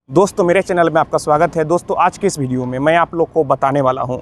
दोस्तों मेरे चैनल में आपका स्वागत है। दोस्तों आज के इस वीडियो में मैं आप लोग को बताने वाला हूं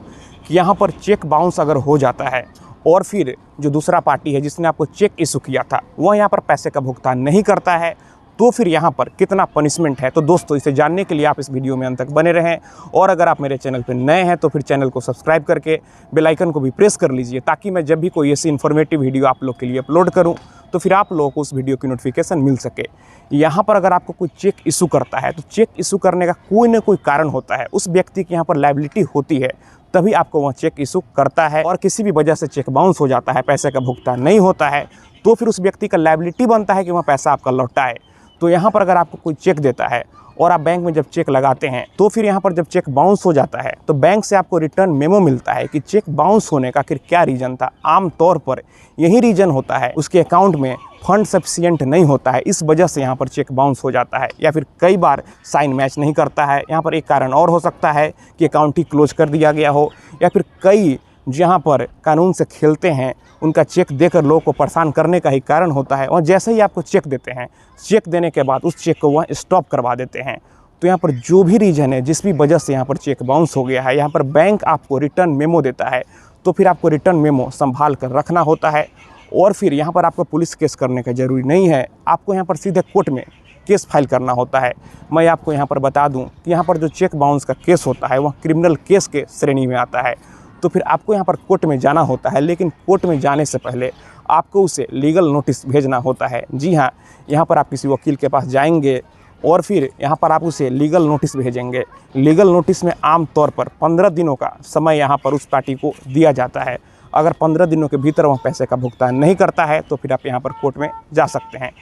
कि यहां पर चेक बाउंस अगर हो जाता है और फिर जो दूसरा पार्टी है जिसने आपको चेक इशू किया था वह यहां पर पैसे का भुगतान नहीं करता है तो फिर यहां पर कितना पनिशमेंट है। तो दोस्तों इसे जानने के लिए आप इस वीडियो में अंत तक बने रहें और अगर आप मेरे चैनल पर नए हैं तो फिर चैनल को सब्सक्राइब करके बेल आइकन को भी प्रेस कर लीजिए ताकि मैं जब भी कोई ऐसी इन्फॉर्मेटिव वीडियो आप लोग के लिए अपलोड करूँ तो फिर आप लोगों को उस वीडियो की नोटिफिकेशन मिल सके। यहाँ पर अगर आपको कोई चेक इशू करता है तो चेक इशू करने का कोई ना कोई कारण होता है, उस व्यक्ति की यहाँ पर लायबिलिटी होती है तभी आपको वह चेक इशू करता है। और किसी भी वजह से चेक बाउंस हो जाता है, पैसे का भुगतान नहीं होता है तो फिर उस व्यक्ति का लायबिलिटी बनता है कि वह पैसा आपका लौटाए। तो यहाँ पर अगर आपको कोई चेक देता है और आप बैंक में जब चेक लगाते हैं तो फिर यहाँ पर जब चेक बाउंस हो जाता है तो बैंक से आपको रिटर्न मेमो मिलता है कि चेक बाउंस होने का आखिर क्या रीज़न था। आमतौर पर यही रीज़न होता है, उसके अकाउंट में फंड सफिशिएंट नहीं होता है, इस वजह से यहाँ पर चेक बाउंस हो जाता है। या फिर कई बार साइन मैच नहीं करता है। यहाँ पर एक कारण और हो सकता है कि अकाउंट ही क्लोज कर दिया गया हो, या फिर कई जहाँ पर कानून से खेलते हैं उनका चेक देकर लोगों को परेशान करने का ही कारण होता है। और जैसे ही आपको चेक देते हैं, चेक देने के बाद उस चेक को वह स्टॉप करवा देते हैं। तो यहाँ पर जो भी रीज़न है, जिस भी वजह से यहाँ पर चेक बाउंस हो गया है, यहाँ पर बैंक आपको रिटर्न मेमो देता है तो फिर आपको रिटर्न मेमो संभाल कर रखना होता है। और फिर यहाँ पर आपको पुलिस केस करने का ज़रूरी नहीं है, आपको यहाँ पर सीधे कोर्ट में केस फाइल करना होता है। मैं आपको यहाँ पर बता दूँ कि यहाँ पर जो चेक बाउंस का केस होता है वह क्रिमिनल केस के श्रेणी में आता है। तो फिर आपको यहाँ पर कोर्ट में जाना होता है, लेकिन कोर्ट में जाने से पहले आपको उसे लीगल नोटिस भेजना होता है। जी हाँ, यहाँ पर आप किसी वकील के पास जाएंगे और फिर यहाँ पर आप उसे लीगल नोटिस भेजेंगे। लीगल नोटिस में आम तौर पर 15 दिनों का समय यहाँ पर उस पार्टी को दिया जाता है। अगर 15 दिनों के भीतर वह पैसे का भुगतान नहीं करता है तो फिर आप यहाँ पर कोर्ट में जा सकते हैं।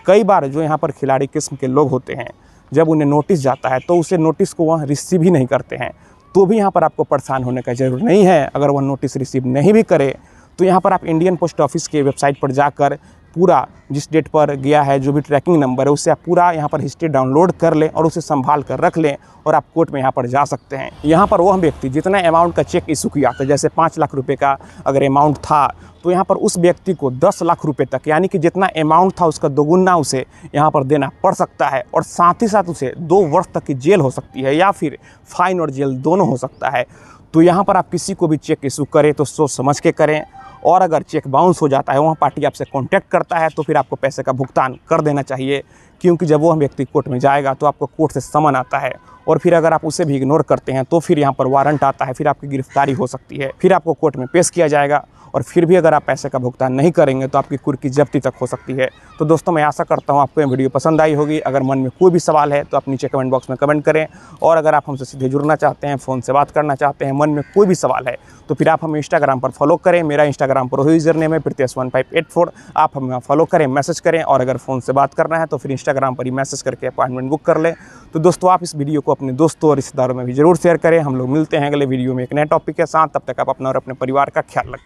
कई बार जो यहाँ पर खिलाड़ी किस्म के लोग होते हैं, जब उन्हें नोटिस जाता है तो उसे नोटिस को वह रिसीव ही नहीं करते हैं, तो भी यहाँ पर आपको परेशान होने का ज़रूर नहीं है। अगर वह नोटिस रिसीव नहीं भी करे तो यहाँ पर आप इंडियन पोस्ट ऑफिस के वेबसाइट पर जाकर पूरा जिस डेट पर गया है, जो भी ट्रैकिंग नंबर है, उससे आप पूरा यहाँ पर हिस्ट्री डाउनलोड कर लें और उसे संभाल कर रख लें और आप कोर्ट में यहाँ पर जा सकते हैं। यहाँ पर वह व्यक्ति जितना अमाउंट का चेक इशू किया था, जैसे 5 लाख रुपए का अगर अमाउंट था तो यहाँ पर उस व्यक्ति को 10 लाख रुपए तक, यानी कि जितना अमाउंट था उसका दोगुना उसे यहाँ पर देना पड़ सकता है। और साथ ही साथ उसे 2 वर्ष तक की जेल हो सकती है या फिर फाइन और जेल दोनों हो सकता है। तो यहाँ पर आप किसी को भी चेक इशू करें तो सोच समझ के करें। और अगर चेक बाउंस हो जाता है, वहाँ पार्टी आपसे कांटेक्ट करता है तो फिर आपको पैसे का भुगतान कर देना चाहिए, क्योंकि जब वह व्यक्ति कोर्ट में जाएगा तो आपको कोर्ट से समन आता है और फिर अगर आप उसे भी इग्नोर करते हैं तो फिर यहाँ पर वारंट आता है, फिर आपकी गिरफ्तारी हो सकती है, फिर आपको कोर्ट में पेश किया जाएगा और फिर भी अगर आप पैसे का भुगतान नहीं करेंगे तो आपकी कुर्की जब्ती तक हो सकती है। तो दोस्तों मैं आशा करता हूँ आपको ये वीडियो पसंद आई होगी। अगर मन में कोई भी सवाल है तो आप नीचे कमेंट बॉक्स में कमेंट करें, और अगर आप हमसे सीधे जुड़ना चाहते हैं, फ़ोन से बात करना चाहते हैं, मन में कोई भी सवाल है तो फिर आप हमें इंस्टाग्राम पर फॉलो करें। मेरा इंस्टाग्राम पर यूज़र नेम है Pritesh1584, आप हमें फॉलो करें, मैसेज करें। और अगर फ़ोन से बात करना है तो फिर इंस्टाग्राम पर ही मैसेज करके अपॉइंटमेंट बुक कर लें। तो दोस्तों आप इस वीडियो को अपने दोस्तों और रिश्तेदारों में भी ज़रूर शेयर करें। हम लोग मिलते हैं अगले वीडियो में एक नए टॉपिक के साथ। तब तक आप अपना और अपने परिवार का ख्याल रखें।